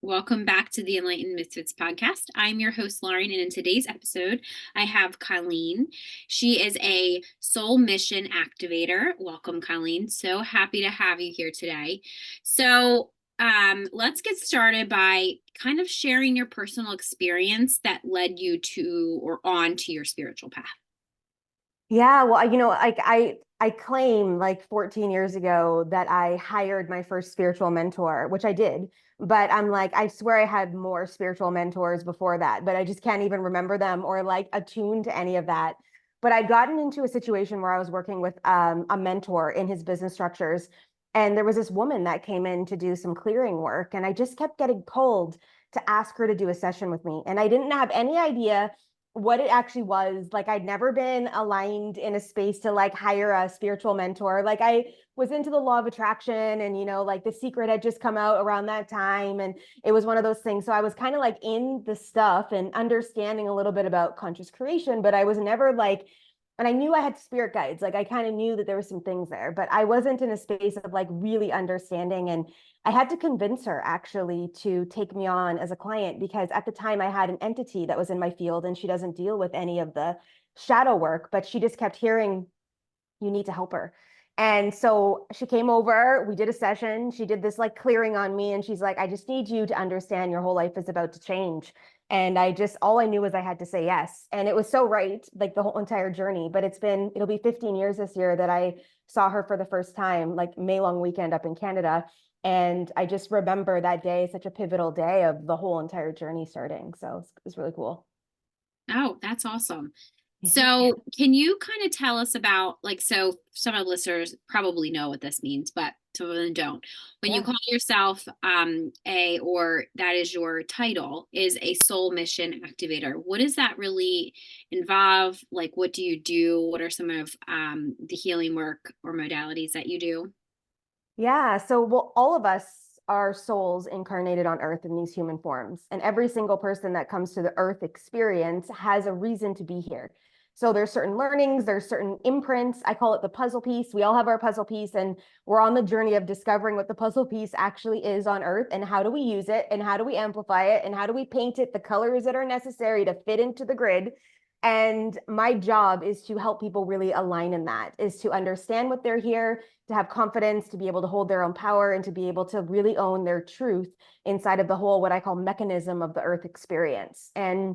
Welcome back to the Enlightened Misfits podcast. I'm your host, Lauren, and in today's episode, I have Colleen. She is a soul mission activator. Welcome, Colleen. So happy to have you here today. Let's get started by kind of sharing your personal experience that led you to or on to your spiritual path. Yeah, well, I claim like 14 years ago that I hired my first spiritual mentor, which I did. But I'm like, I swear I had more spiritual mentors before that, but I just can't even remember them or like attune to any of that. But I'd gotten into a situation where I was working with a mentor in his business structures, and there was this woman that came in to do some clearing work, and I just kept getting pulled to ask her to do a session with me, and I didn't have any idea what it actually was. Like I'd never been aligned in a space to like hire a spiritual mentor. Like I was into the law of attraction and like The Secret had just come out around that time and it was one of those things. So I was kind of like in the stuff and understanding a little bit about conscious creation, but I was never like, and I knew I had spirit guides. Like I kind of knew that there were some things there, but I wasn't in a space of like really understanding. And I had to convince her actually to take me on as a client because at the time I had an entity that was in my field and she doesn't deal with any of the shadow work, but she just kept hearing, you need to help her. And so she came over, we did a session. She did this like clearing on me and she's like, I just need you to understand your whole life is about to change. And all I knew was I had to say yes. And it was so right, like the whole entire journey. But it'll be 15 years this year that I saw her for the first time, like May long weekend up in Canada. And I just remember that day, such a pivotal day of the whole entire journey starting. So it's really cool. Oh, that's awesome. Yeah. So, can you kind of tell us about so some of the listeners probably know what this means, but some of them don't. When you Yeah. call yourself or that is your title, is a soul mission activator. What does that really involve? Like, what do you do? What are some of the healing work or modalities that you do? Yeah. So, well, all of us are souls incarnated on earth in these human forms. And every single person that comes to the earth experience has a reason to be here. So there's certain learnings, there's certain imprints. I call it the puzzle piece. We all have our puzzle piece, and we're on the journey of discovering what the puzzle piece actually is on earth and how do we use it and how do we amplify it and how do we paint it the colors that are necessary to fit into the grid. And my job is to help people really align in that, is to understand what they're here, to have confidence, to be able to hold their own power, and to be able to really own their truth inside of the whole, what I call mechanism of the earth experience. And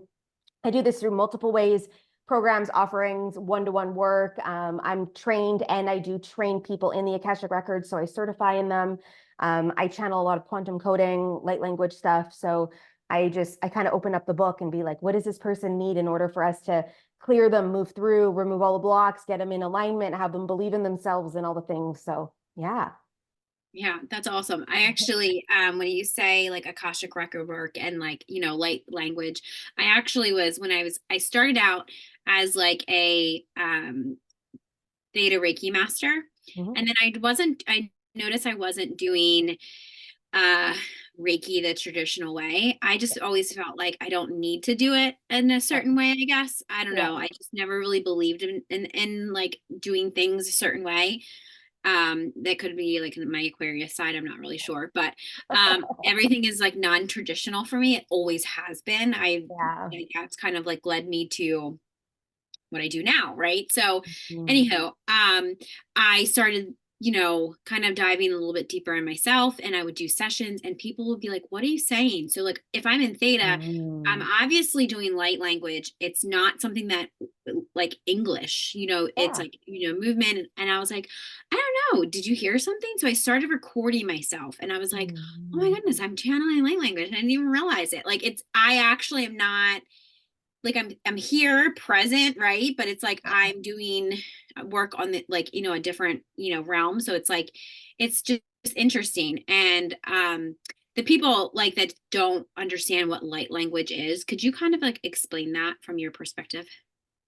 I do this through multiple ways, programs, offerings, one-to-one work. I'm trained and I do train people in the Akashic Records, so I certify in them. I channel a lot of quantum coding, light language stuff. So I kind of open up the book and be like, what does this person need in order for us to clear them, move through, remove all the blocks, get them in alignment, have them believe in themselves and all the things. So yeah. Yeah, that's awesome. I actually, when you say like Akashic record work and light language, I actually was when I started out as like a Theta Reiki master, Mhm. and then I noticed I wasn't doing uh Reiki the traditional way. I just always felt like I don't need to do it in a Yeah. certain way, I guess. I don't Yeah. know. I just never really believed in like doing things a certain way. That could be like my Aquarius side, I'm not really sure, but everything is like non-traditional for me. It always has been. Yeah. Like, that's kind of like led me to what I do now, right? So Mhm. anyhow, I started, kind of diving a little bit deeper in myself, and I would do sessions and people would be like, what are you saying? So like if I'm in theta, I'm Mm. obviously doing light language. It's not something that like English, it's Yeah. like, movement. And I was like, I don't know. Did you hear something? So I started recording myself and I was like, oh my Mm. goodness, I'm channeling light language. I didn't even realize it. Like I actually am not like I'm here present, right? But it's like I'm doing work on the like, a different, realm. So it's like it's just interesting. And the people like that don't understand what light language is, could you kind of like explain that from your perspective?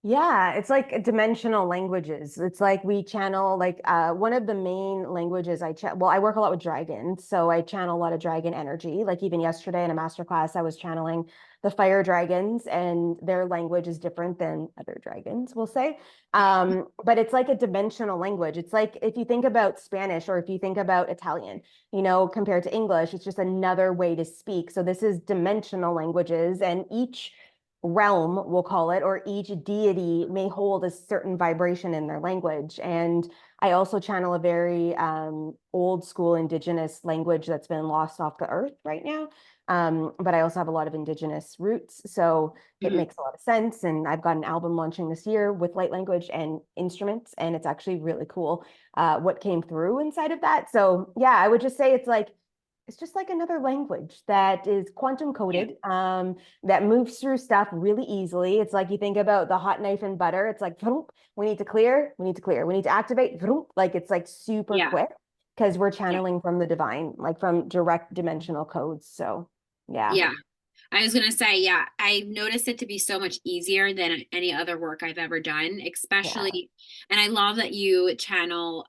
Yeah, it's like dimensional languages. It's like we channel like one of the main languages I work a lot with dragons, so I channel a lot of dragon energy. Like even yesterday in a masterclass, I was channeling the fire dragons, and their language is different than other dragons, we'll say. But it's like a dimensional language. It's like if you think about Spanish or if you think about Italian, compared to English, it's just another way to speak. So this is dimensional languages, and each realm, we'll call it, or each deity may hold a certain vibration in their language. And I also channel a very old school indigenous language that's been lost off the earth right now. But I also have a lot of indigenous roots. So it Mhm. makes a lot of sense. And I've got an album launching this year with light language and instruments. And it's actually really cool what came through inside of that. So yeah, I would just say it's just like another language that is quantum Yeah. coded, that moves through stuff really easily. It's like you think about the hot knife and butter. It's like, we need to clear, we need to clear, we need to activate. Like it's like super Yeah. quick because we're Yeah. channeling from the divine, like from direct dimensional codes. So yeah. Yeah. I was gonna say, yeah, I've noticed it to be so much easier than any other work I've ever done, Yeah. especially, and I love that you channel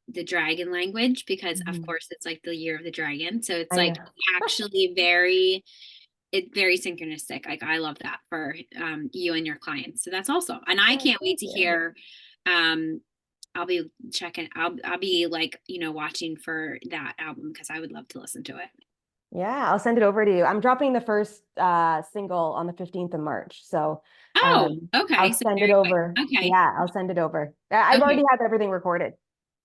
the dragon language because of Mhm. course it's like the year of the dragon. So it's I like know. actually very synchronistic. Like I love that for you and your clients. So that's also, and I Oh, can't wait thank to you. hear um I'll be I'll be like, watching for that album because I would love to listen to it. Yeah, I'll send it over to you. I'm dropping the first single on the 15th of March. So Oh, okay. I'll So send it very quick. over. Okay. Yeah, I'll send it over. I've already Okay. had everything recorded.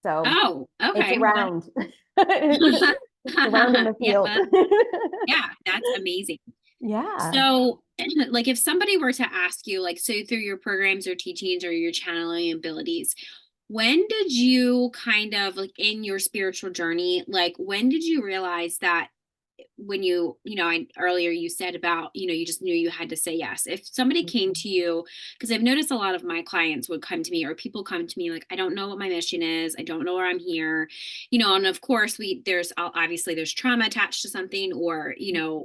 So Oh, it's okay. Well, around. It's around in the yeah, field. but yeah, that's amazing. Yeah. So, like, if somebody were to ask you, like, so through your programs or teachings or your channeling abilities, when did you kind of like in your spiritual journey, like, when did you realize that when earlier you said about, you just knew you had to say yes. If somebody came to you, because I've noticed a lot of my clients would come to me or people come to me like, I don't know what my mission is. I don't know where I'm here, and of course there's obviously there's trauma attached to something or,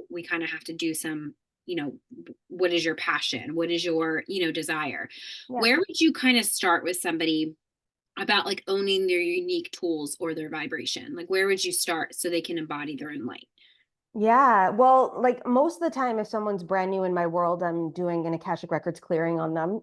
we kind of have to do some, you know, what is your passion? What is your, desire? Yeah. Where would you kind of start with somebody about like owning their unique tools or their vibration? Like, where would you start so they can embody their own light? Yeah, well, like most of the time, if someone's brand new in my world, I'm doing an Akashic Records clearing on them.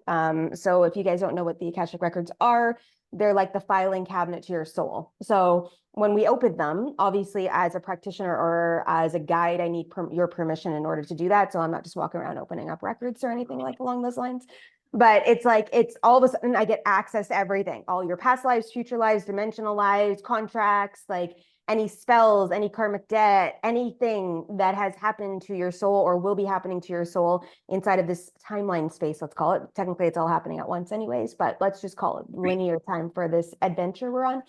So if you guys don't know what the Akashic Records are, they're like the filing cabinet to your soul. So when we open them, obviously as a practitioner or as a guide, I need your permission in order to do that. So I'm not just walking around opening up records or anything like along those lines. But it's like it's all of a sudden I get access to everything, all your past lives, future lives, dimensional lives, contracts, like any spells, any karmic debt, anything that has happened to your soul or will be happening to your soul inside of this timeline space, let's call it. Technically, it's all happening at once, anyways, but let's just call it Right. linear time for this adventure we're on.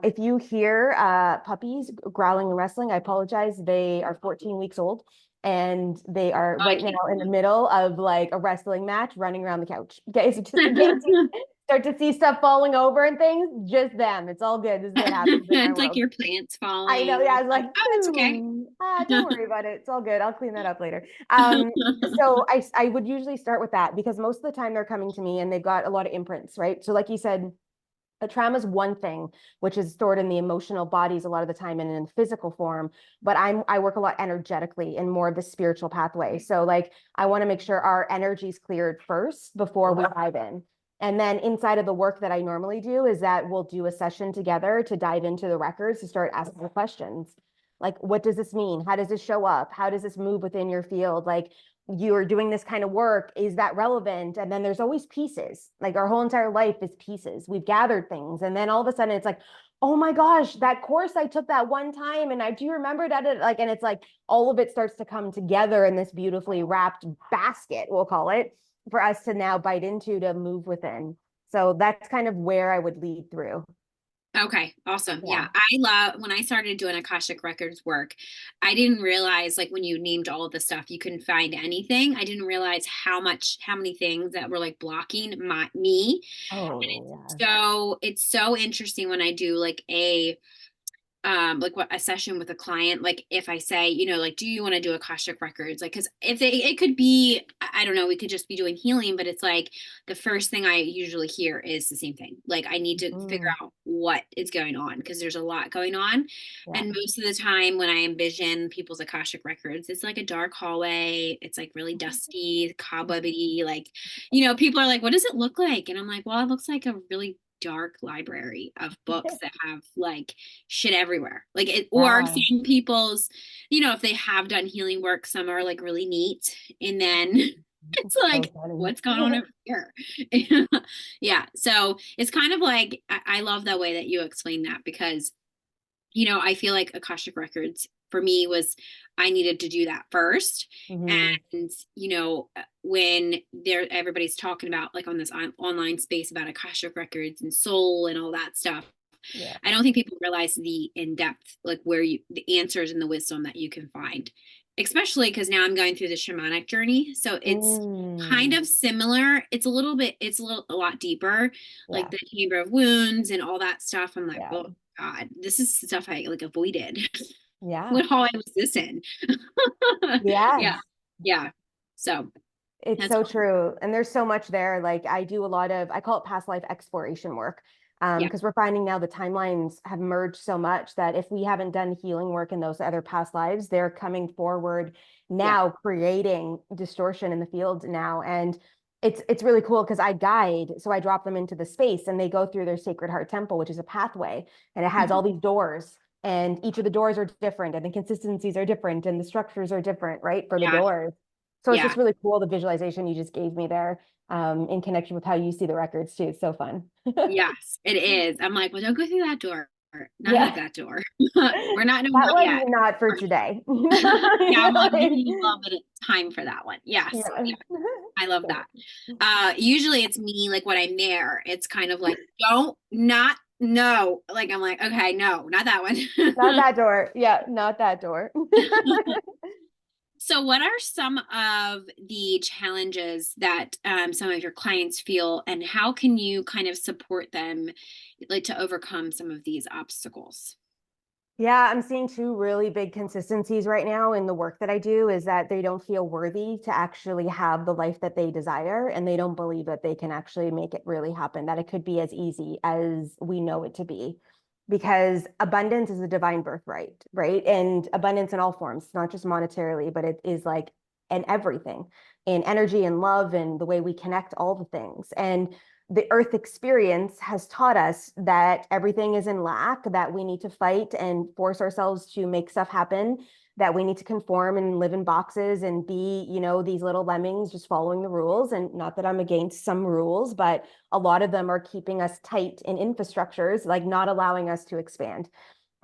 If you hear puppies growling and wrestling, I apologize. They are 14 weeks old and they are I right now can't. in the middle of like a wrestling match running around the couch. Okay, so just in case you start to see stuff falling over and things, just them. It's all good. This is what happens in my It's like world. your plants I know. Yeah, falling. I was like, Oh, it's okay. boom. Don't worry about it. It's all good. I'll clean that up later. So I would usually start with that because most of the time they're coming to me and they've got a lot of imprints, right? So like you said, a trauma is one thing, which is stored in the emotional bodies a lot of the time and in physical form. But I work a lot energetically in more of the spiritual pathway. So like I want to make sure our energy's cleared first before we dive in. And then inside of the work that I normally do is that we'll do a session together to dive into the records to start asking the questions. Like, what does this mean? How does this show up? How does this move within your field? Like, you're doing this kind of work, is that relevant? And then there's always pieces. Like our whole entire life is pieces. We've gathered things, and then all of a sudden it's like, oh my gosh, that course I took that one time, and I do remember that. Like, and it's like all of it starts to come together in this beautifully wrapped basket, we'll call it, for us to now bite into to move within. So that's kind of where I would lead through. Okay, awesome. Yeah. Yeah, I love when I started doing Akashic Records work, I didn't realize like when you named all the stuff, you couldn't find anything. I didn't realize how many things that were like blocking me. Oh yeah. So it's so interesting when I do like like what a session with a client, like if I say, you know, like, do you want to do Akashic records? Like, because if they, it could be, I don't know, we could just be doing healing, but it's like the first thing I usually hear is the same thing. Like, I need to figure Mm, out what is going on because there's a lot going on. yeah. And most of the time when I envision people's Akashic records, it's like a dark hallway. It's like really dusty, cobwebby. Like, you know, people are like, what does it look like? And I'm like, well, it looks like a really dark library of books that have like shit everywhere. Like it, or Yeah. some people's, you know, if they have done healing work, some are like really neat. And then it's So like, funny. what's going on over here? Yeah. So it's kind of like, I love that way that you explain that because, you know, I feel like Akashic Records for me was I needed to do that first. Hmm. And, you know, when there everybody's talking about like on this online space about Akashic Records and soul and all that stuff. Yeah. I don't think people realize the in depth, like where you, the answers and the wisdom that you can find, especially because now I'm going through the shamanic journey. So it's kind Mm, of similar. It's a little bit, it's a lot deeper, like yeah. the Chamber of Wounds and all that stuff. I'm like, Yeah. oh God, this is stuff I like avoided. Yeah. What all I was this in? Yeah. Yes. Yeah. So It's that's so cool. true. And there's so much there. Like I do a lot of, I call it past life exploration work. Yeah. Because we're finding now the timelines have merged so much that if we haven't done healing work in those other past lives, they're coming forward Yeah. now, creating distortion in the field now. And it's really cool because I guide, so I drop them into the space and they go through their Sacred Heart Temple, which is a pathway, and it has all Mhm. these doors. And each of the doors are different, and the consistencies are different, and the structures are different, right, for the Yeah. doors. So it's Yeah. just really cool the visualization you just gave me there, in connection with how you see the records too. It's so fun. Yes, it is. I'm like, well, don't go through that door. Not out Yeah. that door. We're not doing That that one's yet. not for today. Yeah, I'm like, we Like, need a little bit of time for that one. Yes. yeah. Yeah, I love So, that. Usually it's me, like when I'm there, it's kind of like, don't, not, no. Like, I'm like, okay, no, not that not one. that door. Yeah, not that door. So, what are some of the challenges that some of your clients feel, and how can you kind of support them, like to overcome some of these obstacles? Yeah, I'm seeing two really big consistencies right now in the work that I do is that they don't feel worthy to actually have the life that they desire, and they don't believe that they can actually make it really happen, that it could be as easy as we know it to be. Because abundance is a divine birthright, right? And abundance in all forms, not just monetarily, but it is like in everything, in energy and love and the way we connect all the things. And the earth experience has taught us that everything is in lack, that we need to fight and force ourselves to make stuff happen, that we need to conform and live in boxes and be, these little lemmings just following the rules. And not that I'm against some rules, but a lot of them are keeping us tight in infrastructures, like not allowing us to expand.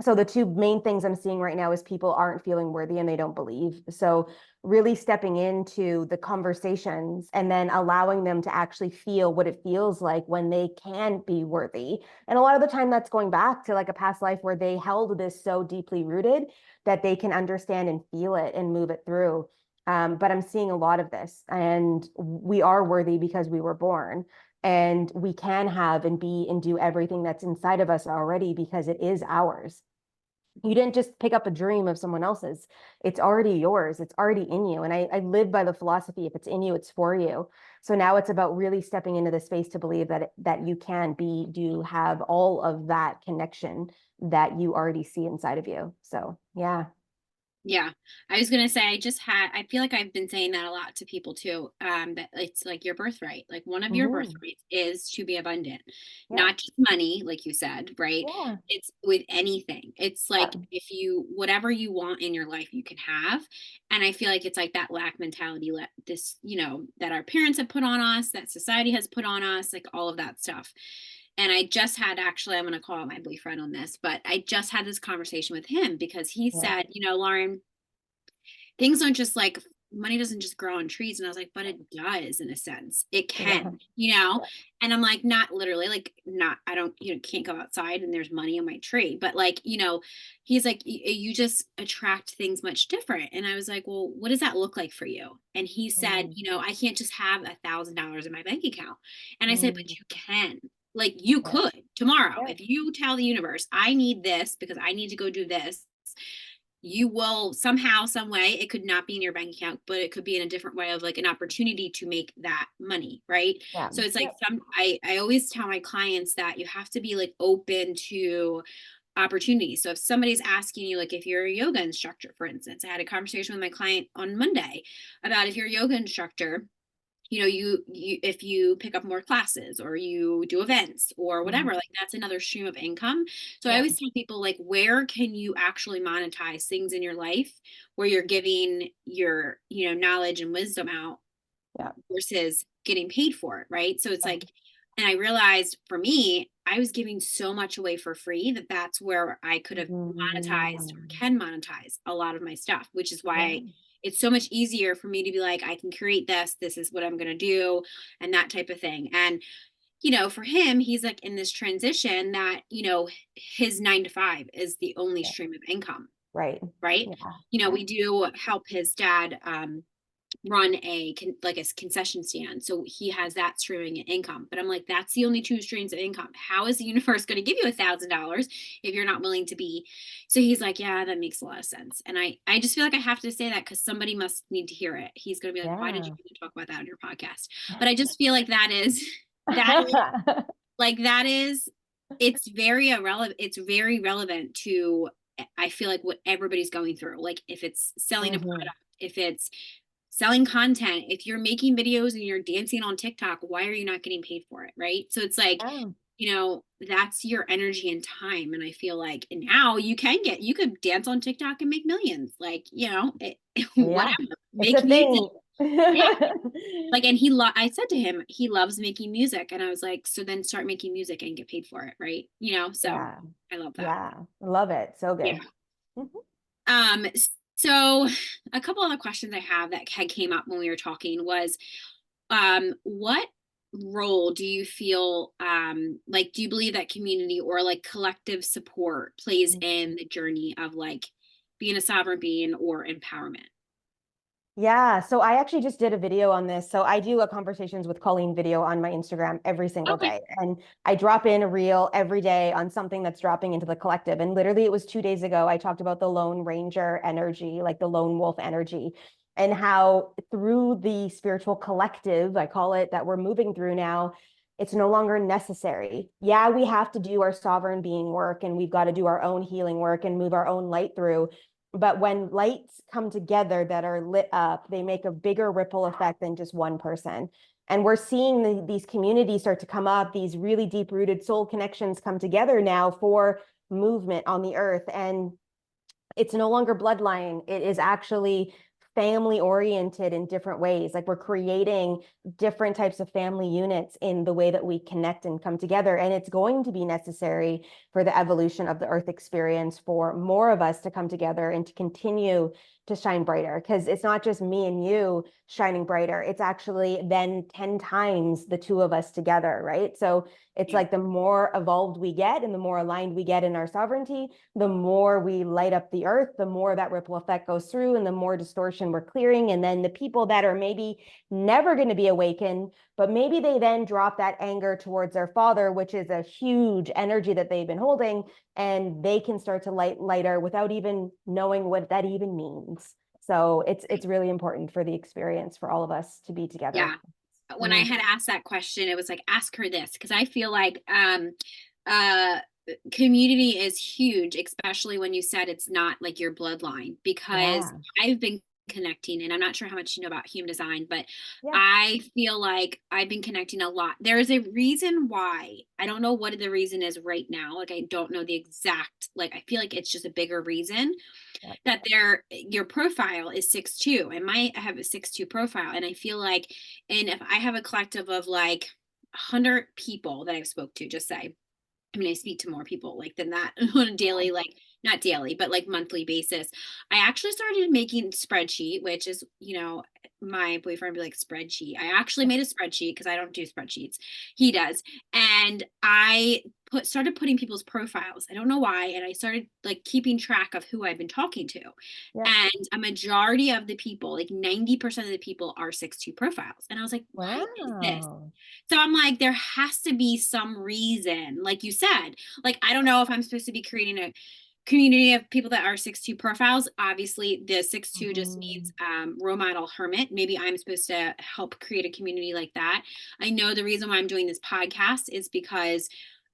So the two main things I'm seeing right now is people aren't feeling worthy and they don't believe. So really stepping into the conversations and then allowing them to actually feel what it feels like when they can be worthy. And a lot of the time that's going back to like a past life where they held this so deeply rooted that they can understand and feel it and move it through. But I'm seeing a lot of this, and we are worthy because we were born, and we can have and be and do everything that's inside of us already because it is ours. You didn't just pick up a dream of someone else's. It's already yours. It's already in you. And I live by the philosophy, if it's in you, it's for you. So now it's about really stepping into the space to believe that you can be, do have all of that connection that you already see inside of you. So yeah. Yeah, I was gonna say I feel like I've been saying that a lot to people too. That it's like your birthright. Like one of your Hmm. birthrights is to be abundant, Yeah. not just money, like you said, right? Yeah. It's with anything. It's Yeah. like if you whatever you want in your life, you can have. And I feel like it's like that lack mentality, this, you know, that our parents have put on us, that society has put on us, like all of that stuff. And I just had actually, I'm going to call out my boyfriend on this, but I just had this conversation with him because he Yeah. said, you know, Lauren, things don't just like money doesn't just grow on trees. And I was like, but it does in a sense. It Yeah. can, you know? Yeah. And I'm like, not literally, like, not, I don't, you know, can't go outside and there's money on my tree. But like, you know, he's like, you just attract things much different. And I was like, well, what does that look like for you? And he said, Mm, you know, I can't just have $1,000 in my bank account. And I said, but mm, you can. Like you Yeah. could tomorrow, Yeah. if you tell the universe, I need this because I need to go do this, you will somehow, some way, it could not be in your bank account, but it could be in a different way of like an opportunity to make that money, right? Yeah. So it's like Yep. I always tell my clients that you have to be like open to opportunities. So if somebody's asking you, like if you're a yoga instructor, for instance, I had a conversation with my client on Monday about if you're a yoga instructor, you if you pick up more classes or you do events or whatever, Mhm. like that's another stream of income. So I Yep. always tell people, like, where can you actually monetize things in your life where you're giving your knowledge and wisdom out Yep. versus getting paid for it, right? So it's Yeah. like, and I realized for me, I was giving so much away for free that that's where I could have monetized or Mhm. can monetize a lot of my stuff, which is Yeah. why it's so much easier for me to be like, I can create this is what I'm going to do, and that type of thing. And for him, he's like in this transition that his 9 to 5 is the only Yeah. stream of income, Right. right? Yeah. Yeah. We do help his dad run like a concession stand, so he has that streaming income. But I'm like, that's the only two streams of income. How is the universe going to give you $1,000 if you're not willing to be? So he's like, yeah, that makes a lot of sense. And I just feel like I have to say that because somebody must need to hear it. He's going to be like, why did you Yeah. even talk about that on your podcast? But I just feel like that is that is like that is it's very irrelevant. It's very relevant to, I feel like, what everybody's going through. Like if it's selling a Hmm. product, if it's selling content, if you're making videos and you're dancing on TikTok, why are you not getting paid for it? Right. So it's like, Yeah. that's your energy and time. And I feel like, and now you could dance on TikTok and make millions. Like, Yeah. whatever, It's a make music. thing. Yeah. Like, and I said to him, he loves making music. And I was like, so then start making music and get paid for it. Right. So Yeah. I love that. Yeah. Love it. So Yeah. good. Mhm. Um, so a couple other questions I have that had came up when we were talking was, what role do you feel, like, do you believe that community or like collective support plays in the journey of like being a sovereign being or empowerment? Yeah, so I actually just did a video on this. So I do a conversations with Colleen video on my Instagram every single Okay. day. And I drop in a reel every day on something that's dropping into the collective. And literally it was 2 days ago, I talked about the Lone Ranger energy, like the lone wolf energy, and how through the spiritual collective, I call it, that we're moving through now, it's no longer necessary. Yeah, we have to do our sovereign being work and we've got to do our own healing work and move our own light through. But when lights come together that are lit up, they make a bigger ripple effect than just one person. And we're seeing these communities start to come up, these really deep rooted soul connections come together now for movement on the earth. And it's no longer bloodline. It is actually family oriented in different ways. Like we're creating different types of family units in the way that we connect and come together. And it's going to be necessary for the evolution of the earth experience for more of us to come together and to continue to shine brighter. Because it's not just me and you shining brighter, it's actually then 10 times the two of us together, right? So it's Yeah. like the more evolved we get and the more aligned we get in our sovereignty, the more we light up the earth, the more that ripple effect goes through and the more distortion we're clearing. And then the people that are maybe never going to be awakened, but maybe they then drop that anger towards their father, which is a huge energy that they've been holding, and they can start to light lighter without even knowing what that even means. So it's really important for the experience for all of us to be together. Yeah. When I Mm. had asked that question, it was like, ask her this, because I feel like uh community is huge, especially when you said it's not like your bloodline, because Yeah. I've been connecting, and I'm not sure how much you know about human design, but Yeah. I feel like I've been connecting a lot. There's a reason why. I don't know what the reason is right now. Like I don't know the exact, like I feel like it's just a bigger reason Yeah. that your profile is 6'2", and I have a 6'2" profile, and I feel like, and if I have a collective of like 100 people that I've spoke to, just say, I mean, I speak to more people like than that on a daily, like not daily, but like monthly basis. I actually started making spreadsheet, which is, my boyfriend would be like, spreadsheet. I actually made a spreadsheet because I don't do spreadsheets. He does. And I started putting people's profiles. I don't know why. And I started like keeping track of who I've been talking to. Yeah. And a majority of the people, like 90% of the people are 6'2" profiles. And I was like, why is this? Wow. So I'm like, there has to be some reason, like you said, like, I don't know if I'm supposed to be creating a community of people that are 6'2" profiles. Obviously, the 6'2" just means Mhm. role model hermit. Maybe I'm supposed to help create a community like that. I know the reason why I'm doing this podcast is because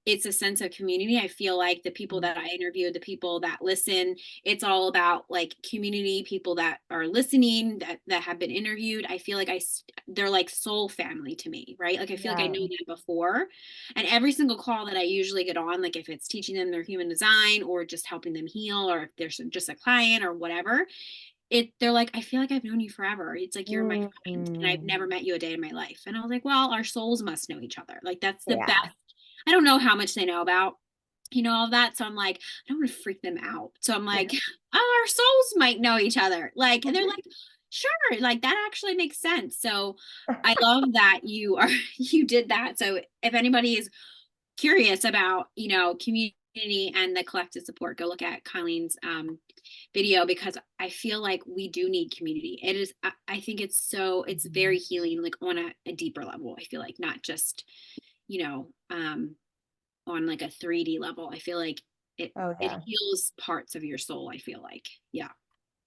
it's a sense of community. I feel like the people that I interview, the people that listen, it's all about like community, people that are listening, that have been interviewed. I feel like they're like soul family to me, right? Like I feel like I Yeah. know them before. And every single call that I usually get on, like if it's teaching them their human design or just helping them heal, or if there's just a client or whatever, they're like, I feel like I've known you forever. It's like you're my friend and I've Mhm. never met you a day in my life. And I was like, well, our souls must know each other. Like that's the best. Yeah. I don't know how much they know about, all of that. So I'm like, I don't want to freak them out. So I'm like, oh, our souls might know each other. Like, and they're like, sure, like that actually makes sense. So I love that you did that. So if anybody is curious about, community and the collective support, go look at Colleen's video, because I feel like we do need community. It is, I think it's very healing, like on a deeper level. I feel like not just, you know, um, on like a 3D level. I feel like Oh, it yeah. heals parts of your soul, I feel like. Yeah.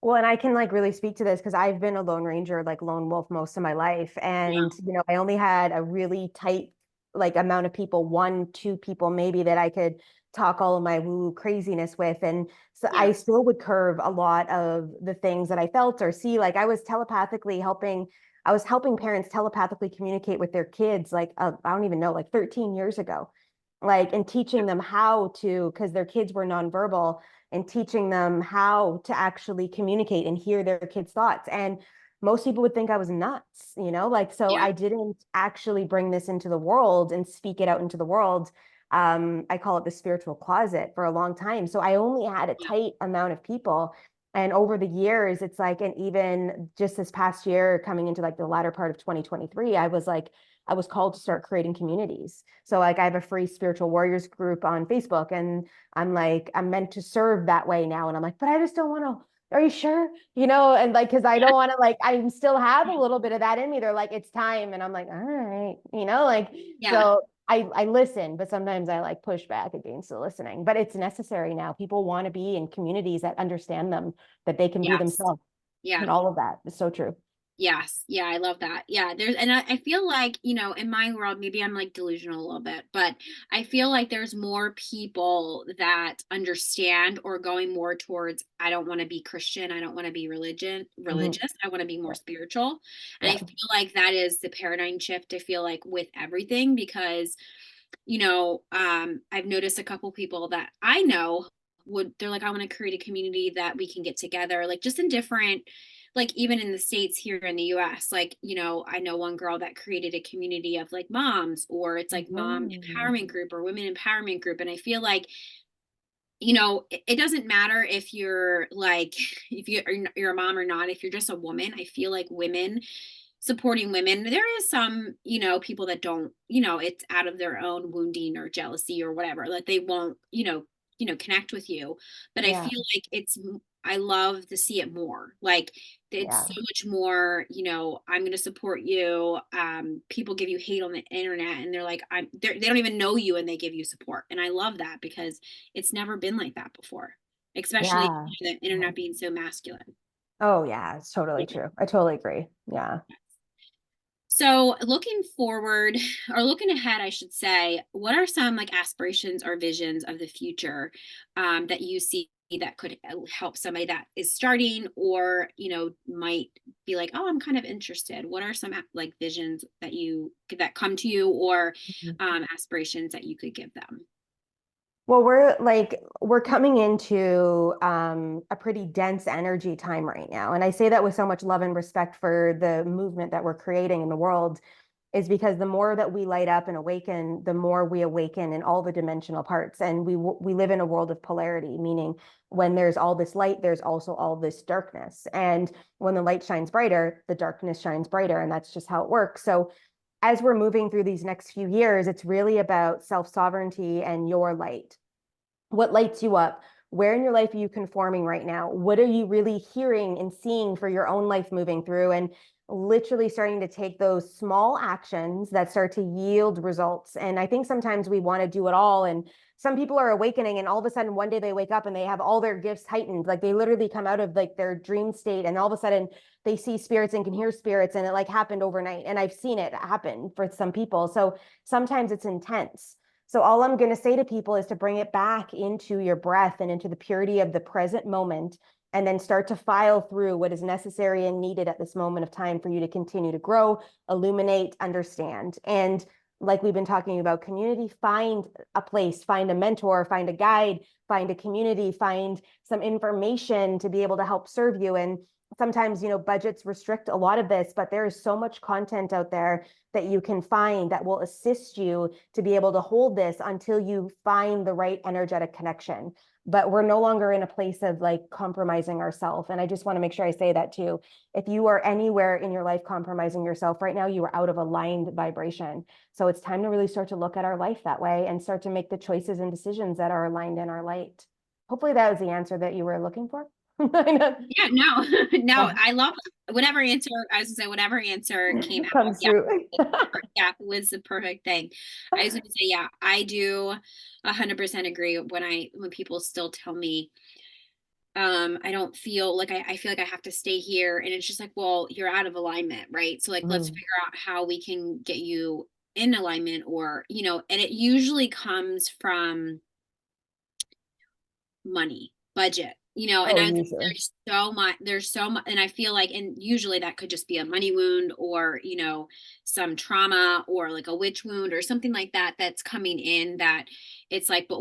Well, and I can like really speak to this because I've been a lone ranger, like lone wolf most of my life. Yeah. And, I only had a really tight like amount of people, one, two people maybe that I could talk all of my woo craziness with. And so Yeah. I still would curve a lot of the things that I felt or see. Like I was helping parents telepathically communicate with their kids, like I don't even know, like 13 years ago. Like, and teaching them how to, because their kids were nonverbal, and teaching them how to actually communicate and hear their kids' thoughts. And most people would think I was nuts, like, so Yeah. I didn't actually bring this into the world and speak it out into the world. I call it the spiritual closet for a long time. So I only had a Yeah. tight amount of people. And over the years, it's like, and even just this past year, coming into like the latter part of 2023, I was called to start creating communities. So like I have a free spiritual warriors group on Facebook, and I'm like, I'm meant to serve that way now. And I'm like, but I just don't want to. Are you sure? And like, cause I don't want to, like, I still have a little bit of that in me. They're like, it's time. And I'm like, all right, like, Yeah. so I listen, but sometimes I like push back against the listening, but it's necessary now. People want to be in communities that understand them, that they can be Yes. themselves, Yeah. and all of that is so true. Yes. Yeah, I love that. Yeah, and I feel like, in my world, maybe I'm like delusional a little bit, but I feel like there's more people that understand or going more towards, I don't want to be Christian, I don't want to be Mhm. religious, I want to be more spiritual. And I Yeah. feel like that is the paradigm shift, I feel like, with everything, because I've noticed a couple people that I know they're like, I want to create a community that we can get together, like just in different, like even in the States, here in the US, like, I know one girl that created a community of like moms, or it's like mom Mhm. empowerment group or women empowerment group. And I feel like, it doesn't matter if you're like, if you're a mom or not, if you're just a woman. I feel like women supporting women, there is some, people that don't, it's out of their own wounding or jealousy or whatever, that they won't, connect with you. But I Yeah. feel like I love to see it more, like it's Yeah. so much more, I'm going to support you. People give you hate on the internet and they're like, they don't even know you and they give you support. And I love that because it's never been like that before, especially Yeah. the internet being so masculine. Oh, yeah, it's totally true. I totally agree. Yeah. So, looking forward, or looking ahead, I should say, what are some like aspirations or visions of the future, that you see that could help somebody that is starting, or might be like, oh, I'm kind of interested. What are some like visions that come to you, or aspirations that you could give them? Well, we're coming into a pretty dense energy time right now. And I say that with so much love and respect for the movement that we're creating in the world, is because the more that we light up and awaken, the more we awaken in all the dimensional parts. And we live in a world of polarity, meaning when there's all this light, there's also all this darkness. And when the light shines brighter, the darkness shines brighter. And that's just how it works. So as we're moving through these next few years, it's really about self-sovereignty and your light. What lights you up? Where in your life are you conforming right now? What are you really hearing and seeing for your own life moving through? And literally starting to take those small actions that start to yield results. And I think sometimes we want to do it all. And some people are awakening, and all of a sudden one day they wake up and they have all their gifts heightened. Like they literally come out of like their dream state, and all of a sudden they see spirits and can hear spirits, and it like happened overnight. And I've seen it happen for some people. So sometimes it's intense. So all I'm going to say to people is to bring it back into your breath and into the purity of the present moment, and then start to file through what is necessary and needed at this moment of time for you to continue to grow, illuminate, understand. And like we've been talking about community, find a place, find a mentor, find a guide, find a community, find some information to be able to help serve you. And sometimes, budgets restrict a lot of this, but there is so much content out there that you can find that will assist you to be able to hold this until you find the right energetic connection. But we're no longer in a place of like compromising ourselves. And I just want to make sure I say that too. If you are anywhere in your life compromising yourself right now, you are out of aligned vibration. So it's time to really start to look at our life that way and start to make the choices and decisions that are aligned in our light. Hopefully that was the answer that you were looking for. Yeah, no, no, Yeah, I love whatever answer. I was gonna say whatever answer came out. comes Yeah, through. yeah, it was the perfect thing. I was gonna say, yeah, I do 100% agree when people still tell me, I don't feel like I feel like I have to stay here, and it's just like, well, you're out of alignment, right? So like, let's Mm. figure out how we can get you in alignment, or and it usually comes from money, budget, and Oh, I think usually. there's so much, and I feel like, and usually that could just be a money wound, or, some trauma, or like a witch wound or something like that that's coming in, that it's like, but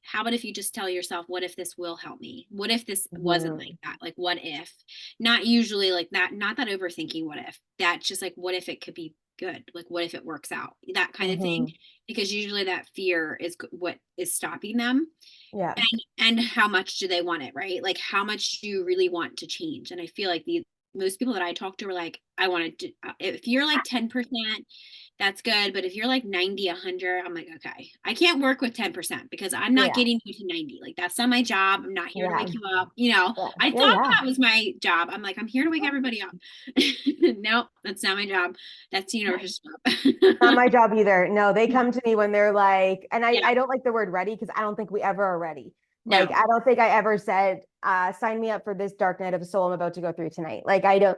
how about if you just tell yourself, what if this will help me? What if this wasn't like Mhm. that? Like, what if? Not usually like that, not that overthinking, what if? That's just like, what if it could be good? Like, what if it works out? That kind of thing. Mhm. Because usually that fear is what is stopping them. Yeah. And how much do they want it, right? Like, how much do you really want to change? And I feel like the most people that I talk to are like, I want to, if you're like 10%, that's good. But if you're like 90, 100, I'm like, okay, I can't work with 10% because I'm not Yeah. getting you to 90. Like, that's not my job. I'm not here to Yeah. wake you up. Yeah. I Yeah. thought Yeah. that was my job. I'm like, I'm here to wake everybody up. Nope, that's not my job. That's the universe's Not job. my job either. No, they come to me when they're like, and I, Yeah, I don't like the word ready because I don't think we ever are ready. Like, no, I don't think I ever said, sign me up for this dark night of the soul I'm about to go through tonight. Like, I don't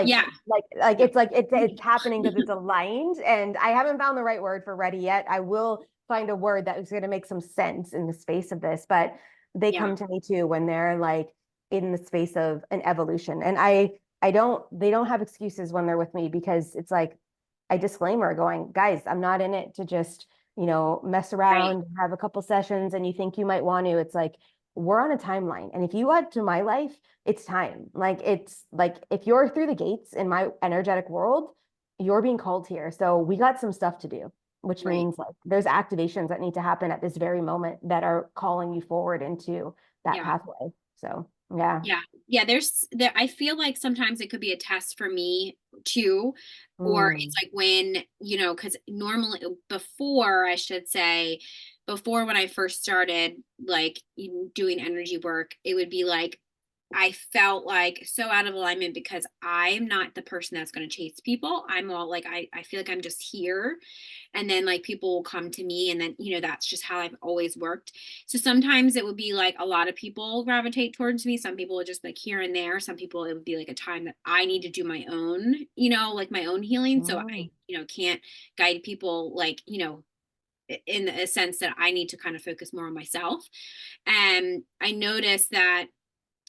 yeah, no. it's like it's happening because it's aligned. And I haven't found the right word for ready yet. I will find a word that is going to make some sense in the space of this, but they Yeah, come to me too when they're like in the space of an evolution. And they don't have excuses when they're with me because it's like, I disclaimer going, guys, I'm not in it to just, mess right. around, have a couple sessions, and you think you might want to. It's like, we're on a timeline. And if you add to my life, it's time. Like, it's like, if you're through the gates in my energetic world, you're being called here. So we got some stuff to do, which Right. means like there's activations that need to happen at this very moment that are calling you forward into that Yeah. pathway. So, yeah. Yeah. Yeah. I feel like sometimes it could be a test for me too. Or it's Mm. like when, because normally before, I should say, before when I first started like doing energy work, it would be like, I felt like so out of alignment because I'm not the person that's going to chase people. I'm all like, I feel like I'm just here. And then like people will come to me, and then, that's just how I've always worked. So sometimes it would be like a lot of people gravitate towards me. Some people would just like here and there. Some people, it would be like a time that I need to do my own, like my own healing. So I, Mm. can't guide people like, in a sense that I need to kind of focus more on myself. And I noticed that,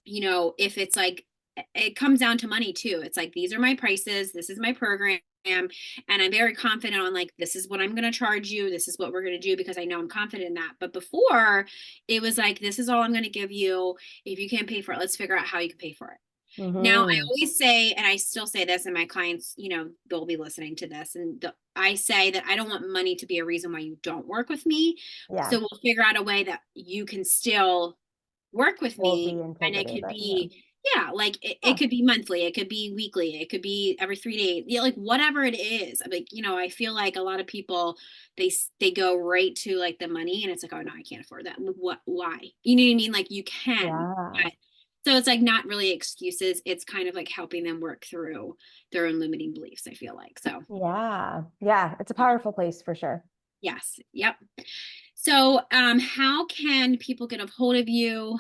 if it's like, it comes down to money too. It's like, these are my prices, this is my program, and I'm very confident on like, this is what I'm going to charge you, this is what we're going to do, because I know I'm confident in that. But before, it was like, this is all I'm going to give you. If you can't pay for it, let's figure out how you can pay for it. Now, I Hmm. always say, and I still say this, and my clients, they'll be listening to this, and I say that I don't want money to be a reason why you don't work with me. Yeah. So we'll figure out a way that you can still work with Hold me, the and it integrity of could it. Yeah. be, Yeah, like it Huh. could be monthly, it could be weekly, it could be every 3 days. Yeah, like whatever it is. Like, I feel like a lot of people they go right to like the money and it's like, oh no, I can't afford that. What why? You know what I mean? Like you can, Yeah. but so it's like not really excuses. It's kind of like helping them work through their own limiting beliefs, I feel like. So Yeah. Yeah. It's a powerful place for sure. yes. Yep. So, how can people get a hold of you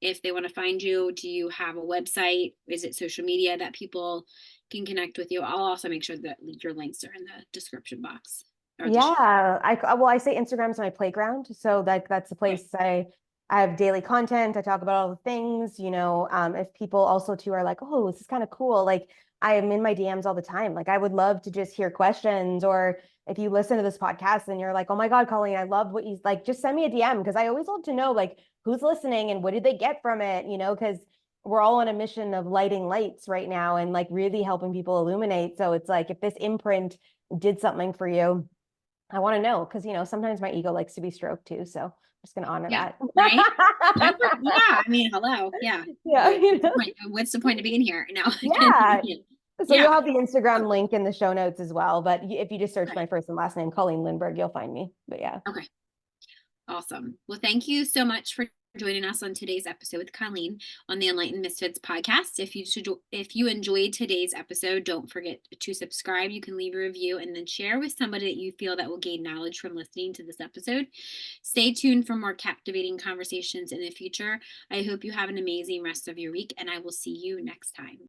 if they want to find you? Do you have a website? Is it social media that people can connect with you? I'll also make sure that your links are in the description box or the show. Yeah, I say Instagram's my playground, so that's the Okay. place I have daily content. I talk about all the things, if people also too are like, oh, this is kind of cool. Like I am in my DMs all the time. Like I would love to just hear questions, or if you listen to this podcast and you're like, oh my God, Colleen, I love what you like, just send me a DM because I always love to know like who's listening and what did they get from it, because we're all on a mission of lighting lights right now and like really helping people illuminate. So it's like if this imprint did something for you, I want to know because sometimes my ego likes to be stroked too. So I'm just gonna honor Yeah. that. Right. Yeah. I mean, hello. Yeah. Yeah, What's the point? What's the point of being here? No. yeah. So Yeah. you'll have the Instagram link in the show notes as well. But if you just search Okay. my first and last name, Colleen Lindberg, you'll find me. But yeah. Okay. Awesome. Well, thank you so much for joining us on today's episode with Colleen on the Enlightened Misfits podcast. If you enjoyed today's episode, don't forget to subscribe. You can leave a review and then share with somebody that you feel that will gain knowledge from listening to this episode. Stay tuned for more captivating conversations in the future. I hope you have an amazing rest of your week, and I will see you next time.